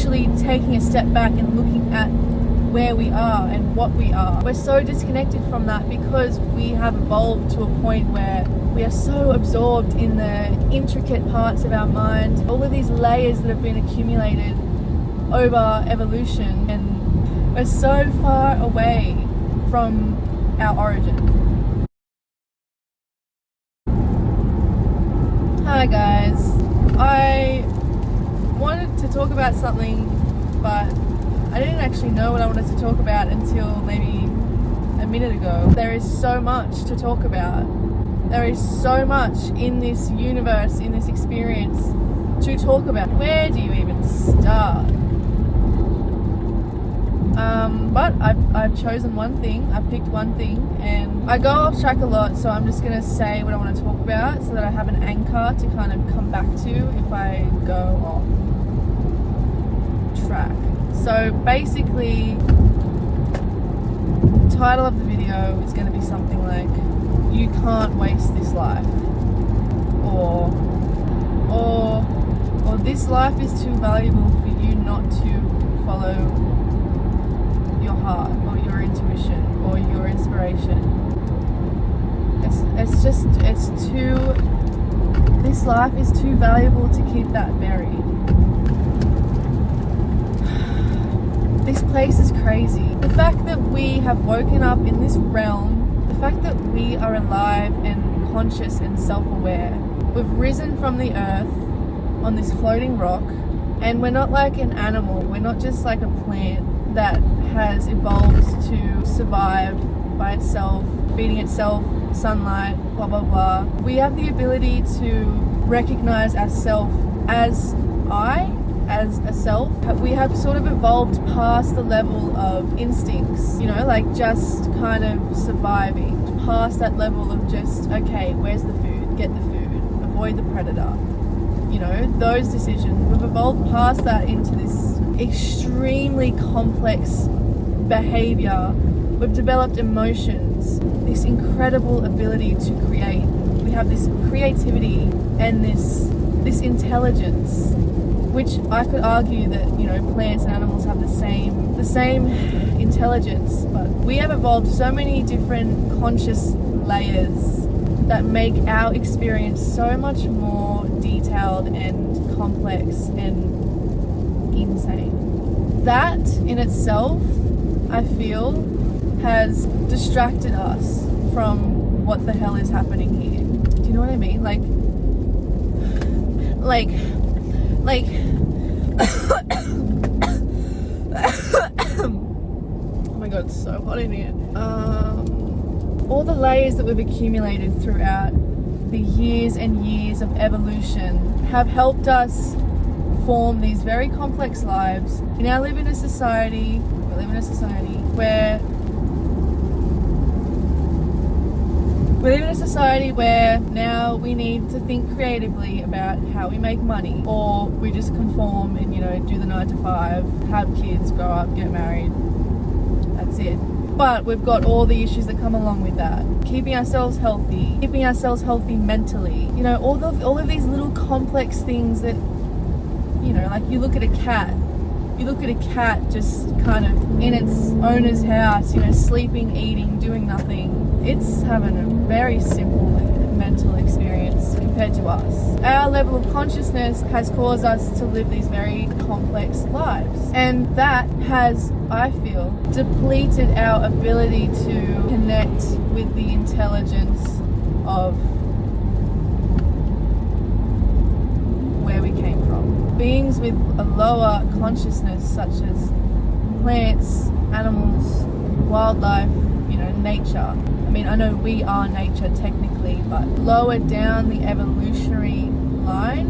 actually taking a step back and looking at where we are and what we are. We're so disconnected from that because we have evolved to a point where we are so absorbed in the intricate parts of our mind, all of these layers that have been accumulated over evolution, and we're so far away from our origin. Hi guys, I wanted to talk about something, but I didn't actually know what I wanted to talk about until maybe a minute ago. There is so much to talk about. There is so much in this universe, in this experience to talk about. Where do you even start? But I've chosen one thing, I've picked one thing, and I go off track a lot, so I'm just going to say what I want to talk about so that I have an anchor to kind of come back to if I go off track. So basically, the title of the video is going to be something like, you can't waste this life, or this life is too valuable for you not to follow your heart or your intuition or your inspiration. This life is too valuable to keep that buried. This place is crazy. The fact that we have woken up in this realm, the fact that we are alive and conscious and self-aware, we've risen from the earth on this floating rock, and we're not like an animal, we're not just like a plant that has evolved to survive by itself, feeding itself sunlight, blah blah blah. We have the ability to recognize ourselves as a self. We have sort of evolved past the level of instincts, you know, like just kind of surviving, past that level of just, okay, where's the food, get the food, avoid the predator, you know, those decisions. We've evolved past that into this extremely complex behavior. We've developed emotions, this incredible ability to create. We have this creativity and this intelligence, which I could argue that, you know, plants and animals have the same intelligence, but we have evolved so many different conscious layers that make our experience so much more detailed and complex and insane. That in itself, I feel, has distracted us from what the hell is happening here. Do you know what I mean? Like oh my god, it's so hot in here. All the layers that we've accumulated throughout the years and years of evolution have helped us form these very complex lives. We now live in a society where now we need to think creatively about how we make money, or we just conform and, you know, do the 9 to 5, have kids, grow up, get married. That's it. But we've got all the issues that come along with that. Keeping ourselves healthy mentally. You know, all of these little complex things that, you know, like you look at a cat just kind of in its owner's house, you know, sleeping, eating, doing nothing. It's having a very simple mental experience compared to us. Our level of consciousness has caused us to live these very complex lives. And that has, I feel, depleted our ability to connect with the intelligence of where we came from. Beings with a lower consciousness, such as plants, animals, wildlife, you know, nature. I mean, I know we are nature technically, but lower down the evolutionary line,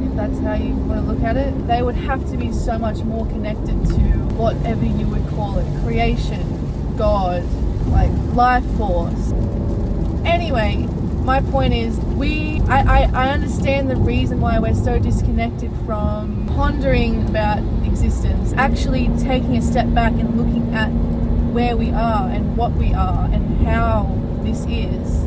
if that's how you want to look at it, they would have to be so much more connected to whatever you would call it, creation, God, like life force. Anyway, my point is, I understand the reason why we're so disconnected from pondering about existence, actually taking a step back and looking at where we are and what we are and how this is.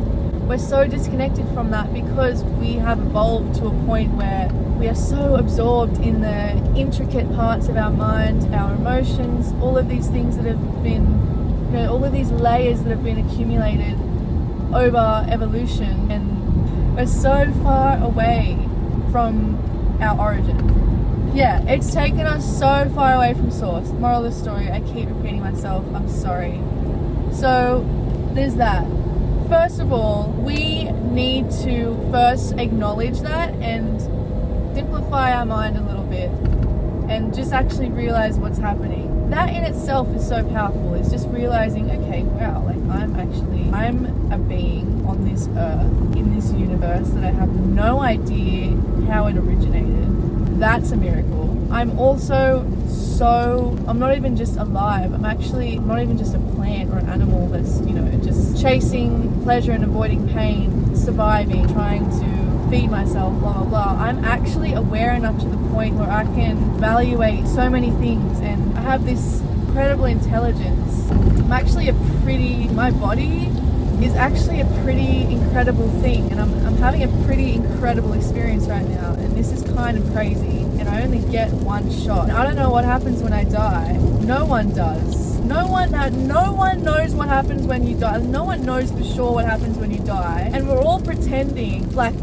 we're so disconnected from that because we have evolved to a point where we are so absorbed in the intricate parts of our mind, our emotions, all of these things that have been, all of these layers that have been accumulated over evolution, and we're so far away from our origin. Yeah, it's taken us so far away from source. Moral of the story, I keep repeating myself, I'm sorry. So there's that. First of all, we need to first acknowledge that and simplify our mind a little bit and just actually realize what's happening. That in itself is so powerful. It's just realizing, okay, wow, like I'm a being on this earth, in this universe, that I have no idea how it originated. That's a miracle. I'm also I'm not even just alive. I'm not even just a plant or an animal that's, just chasing pleasure and avoiding pain, surviving, trying to feed myself, blah, blah, blah. I'm actually aware enough to the point where I can evaluate so many things, and I have this incredible intelligence. My body is actually a pretty incredible thing, and I'm having a pretty incredible experience right now, and this is kind of crazy, and I only get one shot. And I don't know what happens when I die. No one does. No one knows what happens when you die. No one knows for sure what happens when you die, and we're all pretending like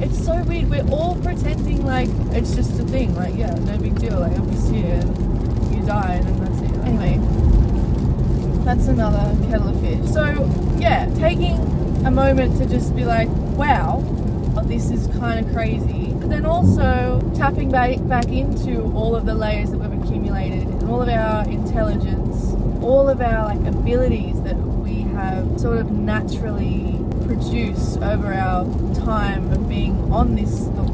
it's so weird. We're all pretending like it's just a thing, like, yeah, no big deal, like, I'm just here and you die and then that's it. Anyway, that's another kettle of fish. So yeah, taking a moment to just be like, wow, this is kind of crazy. But then also tapping back into all of the layers that we've accumulated, and all of our intelligence, all of our abilities that we have sort of naturally produced over our time of being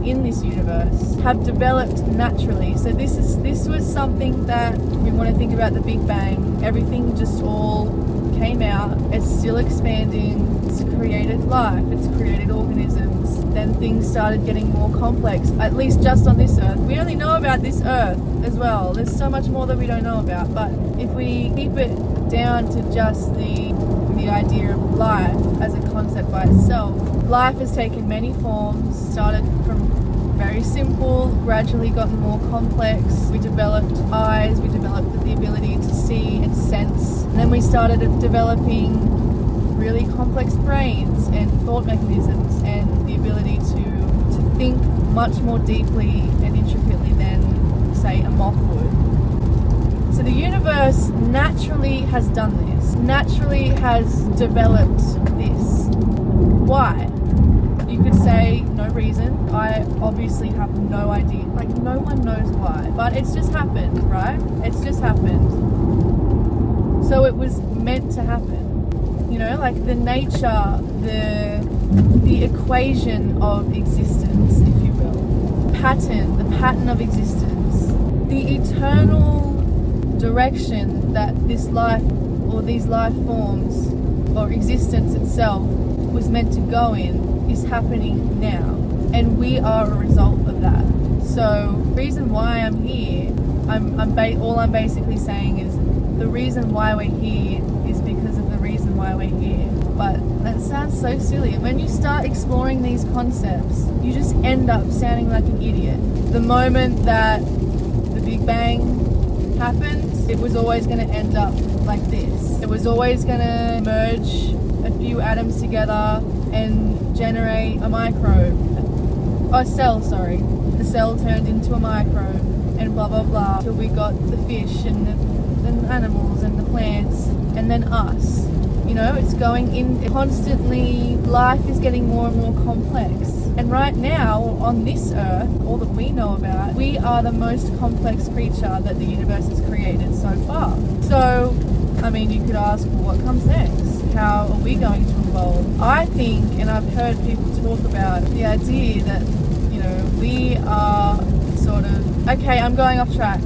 in this universe, have developed naturally. So this was something that, if we want to think about the Big Bang, everything just all came out. It's still expanding. It's created life. It's created organisms. Then things started getting more complex, at least just on this earth. We only know about this earth as well. There's so much more that we don't know about. But if we keep it down to just the idea of life as a concept by itself, life has taken many forms, started from very simple, gradually gotten more complex. We developed eyes, we developed the ability to see and sense, and then we started developing really complex brains and thought mechanisms and the ability to think much more deeply and intricately than, say, a moth would. So the universe naturally has done this, naturally has developed this. Why? You could say no reason. I obviously have no idea. Like, no one knows why. But it's just happened, right? It's just happened. So it was meant to happen. Like the nature, the equation of existence, if you will. The pattern of existence. The eternal direction that this life or these life forms or existence itself was meant to go in is happening now, and we are a result of that. So reason why I'm here, all I'm basically saying is the reason why we're here is because of the reason why we're here. But that sounds so silly. When you start exploring these concepts, you just end up sounding like an idiot. The moment that the Big Bang happened, it was always going to end up like this. It was always going to merge a few atoms together and generate a cell. The cell turned into a microbe, and blah blah blah, till we got the fish and the animals and the plants, and then us. It's going in constantly. Life is getting more and more complex, and right now on this earth, all that we know about, we are the most complex creature that the universe has created so far. So you could ask, well, what comes next? How are we going to evolve? I think, and I've heard people talk about the idea that, we are sort of, okay, I'm going off track.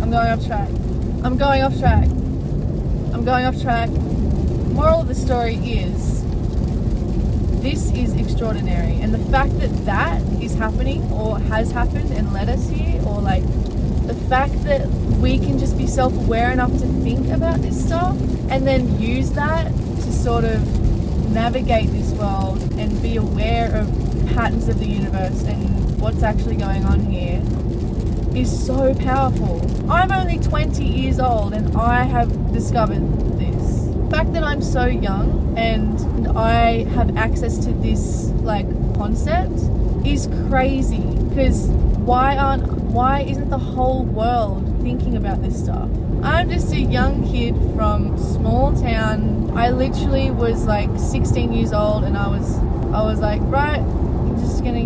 Moral of the story is, this is extraordinary. And the fact that is happening, or has happened and led us here, or the fact that we can just be self-aware enough to think about this stuff and then use that to sort of navigate this world and be aware of patterns of the universe and what's actually going on here is so powerful. I'm only 20 years old and I have discovered this. The fact that I'm so young and I have access to this like concept is crazy, because why isn't the whole world thinking about this stuff? I'm just a young kid from small town. I literally was like 16 years old and I was like, right, I'm just gonna,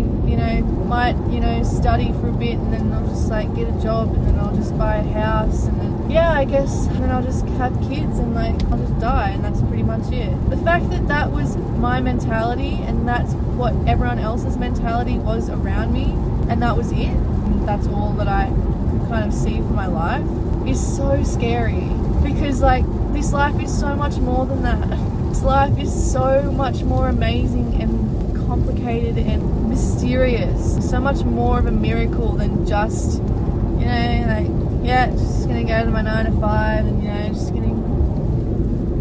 might, study for a bit and then I'll just like get a job and then I'll just buy a house and then, I guess, and then I'll just have kids and like I'll just die and that's pretty much it. The fact that that was my mentality and that's what everyone else's mentality was around me and that was it, and that's all that I could kind of see for my life, is so scary, because like this life is so much more than that. This life is so much more amazing and complicated and mysterious, so much more of a miracle than just, just gonna go to my 9 to 5 and just gonna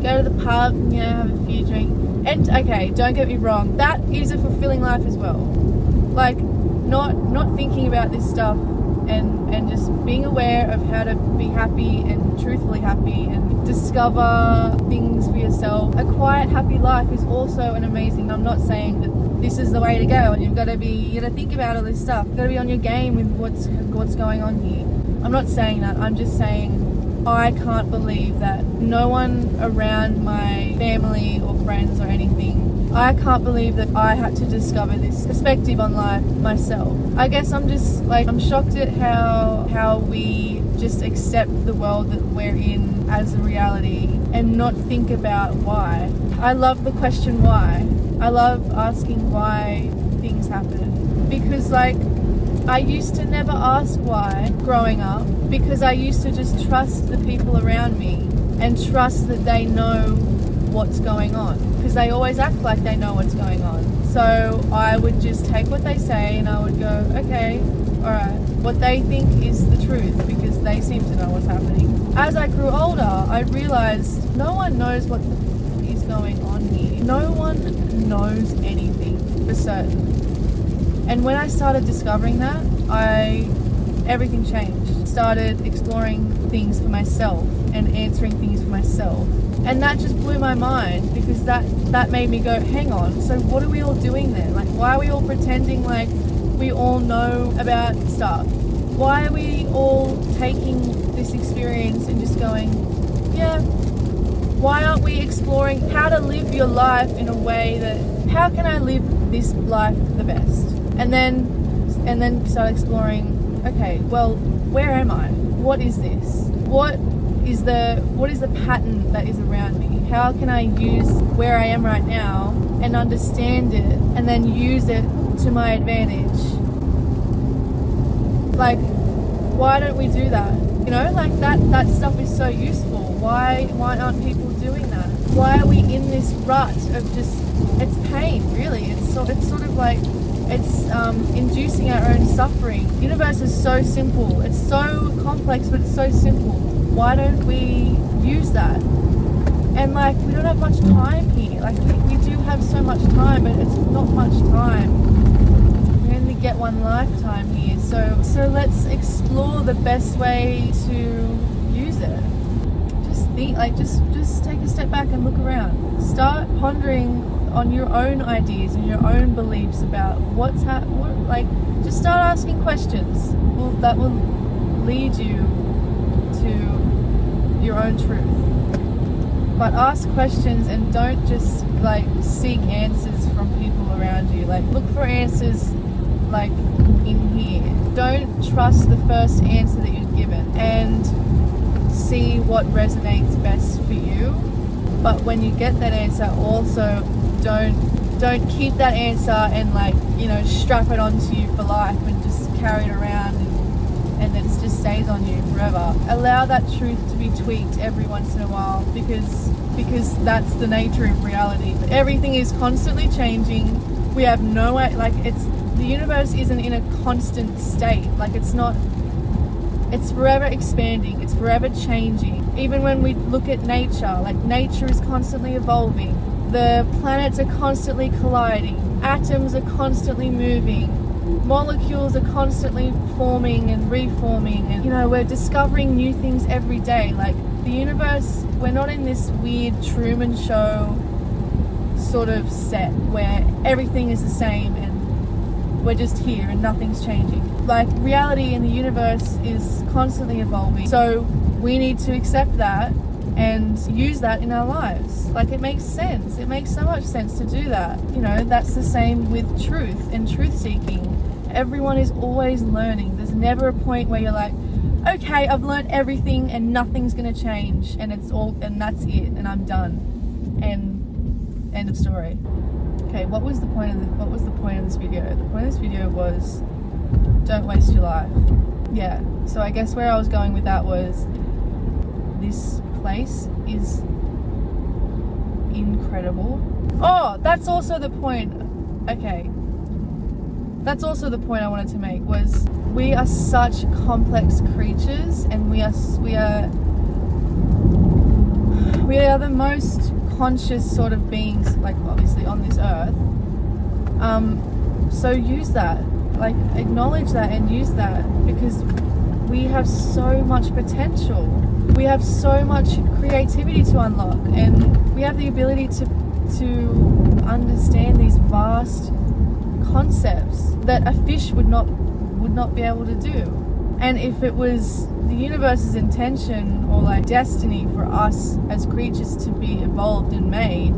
go to the pub and have a few drinks. And okay, don't get me wrong, that is a fulfilling life as well. Like not thinking about this stuff and just being aware of how to be happy and truthfully happy and discover things for yourself. A quiet, happy life is also an amazing. I'm not saying that this is the way to go and you got to think about all this stuff. You've got to be on your game with what's going on here. I'm not saying that. I'm just saying I can't believe that no one around my family or friends or anything, I can't believe that I had to discover this perspective on life myself. I guess I'm just like, I'm shocked at how we just accept the world that we're in as a reality and not think about why. I love the question why. I love asking why things happen, because like I used to never ask why growing up, because I used to just trust the people around me and trust that they know what's going on, because they always act like they know what's going on. So I would just take what they say and I would go, okay, alright, what they think is the truth because they seem to know what's happening. As I grew older, I realized no one knows what the f- is going on here. No one knows anything for certain. And when I started discovering that, everything changed. Started exploring things for myself and answering things for myself. And that just blew my mind, because that made me go, hang on, so what are we all doing then? Like, why are we all pretending like we all know about stuff? Why are we all taking this experience and just going, yeah, why aren't we exploring how to live your life in a way that, how can I live this life the best? And then start exploring, okay, well, where am I? What is this? What is the pattern that is around me? How can I use where I am right now and understand it and then use it to my advantage? Like, why don't we do that? Like that stuff is so useful. Why aren't people doing that? Why are we in this rut of just, it's pain, really. It's sort of like, it's inducing our own suffering. The universe is so simple. It's so complex, but it's so simple. Why don't we use that? And like, we don't have much time here. Like, we do have so much time, but it's not much time. We only get one lifetime here. So let's explore the best way to use it. Just think, like, just take a step back and look around. Start pondering on your own ideas and your own beliefs about just start asking questions. That will lead you to your own truth. But ask questions and don't just like seek answers from people around you. Like, look for answers like in here. Don't trust the first answer that you're given, and see what resonates best for you. But when you get that answer, also don't keep that answer and strap it onto you for life and just carry it around and it just stays on you forever. Allow that truth to be tweaked every once in a while, because that's the nature of reality. Everything is constantly changing. We have no way, the universe isn't in a constant state. It's forever expanding, it's forever changing. Even when we look at nature, nature is constantly evolving. The planets are constantly colliding, atoms are constantly moving, molecules are constantly forming and reforming, and we're discovering new things every day. Like the universe, we're not in this weird Truman Show sort of set where everything is the same and we're just here and nothing's changing. Like reality in the universe is constantly evolving, so we need to accept that and use that in our lives. Like it makes sense. It makes so much sense to do that. That's the same with truth and truth seeking. Everyone is always learning. There's never a point where you're like, okay, I've learned everything and nothing's gonna change and that's it and I'm done. And end of story. Okay, what was the point of this video? The point of this video was don't waste your life. Yeah. So I guess where I was going with that was this place is incredible. Oh, that's also the point. Okay. That's also the point I wanted to make, was we are such complex creatures and we are the most conscious sort of beings, like obviously on this earth. So use that. Like acknowledge that and use that, because we have so much potential. We have so much creativity to unlock, and we have the ability to understand these vast concepts that a fish would not be able to do. And if it was the universe's intention or like destiny for us as creatures to be evolved and made,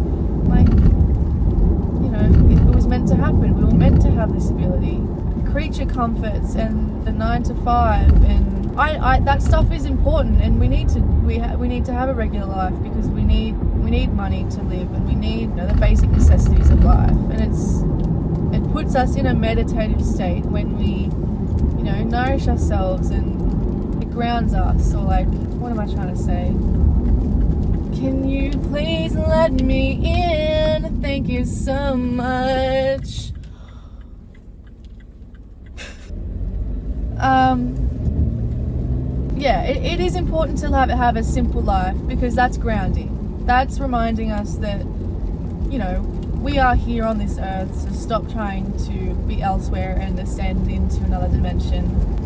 like it was meant to happen. We were meant to have this ability. Creature comforts and the 9 to 5 and I that stuff is important, and we need to have a regular life because we need money to live, and we need the basic necessities of life. And it puts us in a meditative state when we nourish ourselves, and it grounds us. Or like, what am I trying to say? Can you please let me in? Thank you so much. Yeah, it is important to have a simple life, because that's grounding. That's reminding us that, we are here on this earth, so stop trying to be elsewhere and ascend into another dimension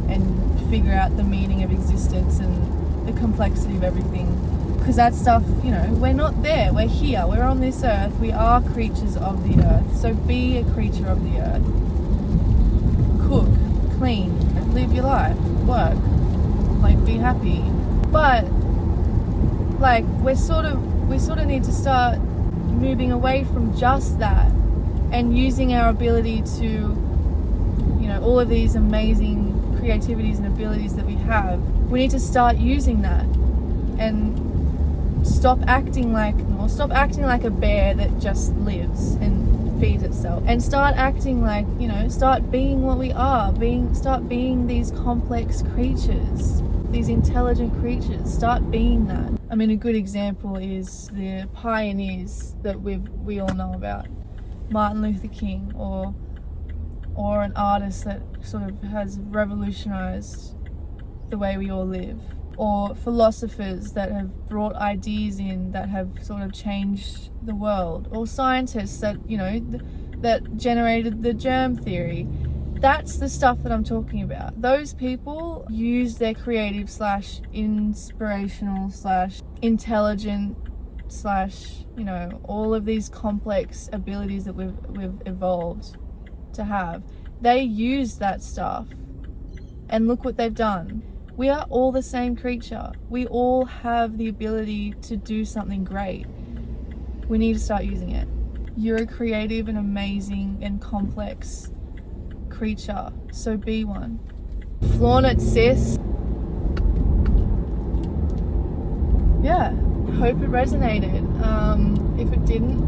and figure out the meaning of existence and the complexity of everything. Because that stuff, we're not there, we're here, we're on this earth, we are creatures of the earth, so be a creature of the earth. Cook, clean, live your life, work, like be happy. But like we sort of need to start moving away from just that and using our ability to all of these amazing creativities and abilities that we have. We need to start using that and stop acting like a bear that just lives and feeds itself, and start acting like, start being what we are, start being these complex creatures, these intelligent creatures. Start being that. I mean, a good example is the pioneers that we all know about. Martin Luther King, or an artist that sort of has revolutionized the way we all live, or philosophers that have brought ideas in that have sort of changed the world, or scientists that that generated the germ theory. That's the stuff that I'm talking about. Those people use their creative / inspirational / intelligent / all of these complex abilities that we've evolved to have. They use that stuff, and look what they've done. We are all the same creature. We all have the ability to do something great. We need to start using it. You're a creative and amazing and complex creature, so be one. Flaunt it, sis. Yeah, hope it resonated. If it didn't,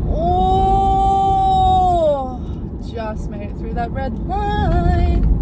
just made it through that red line.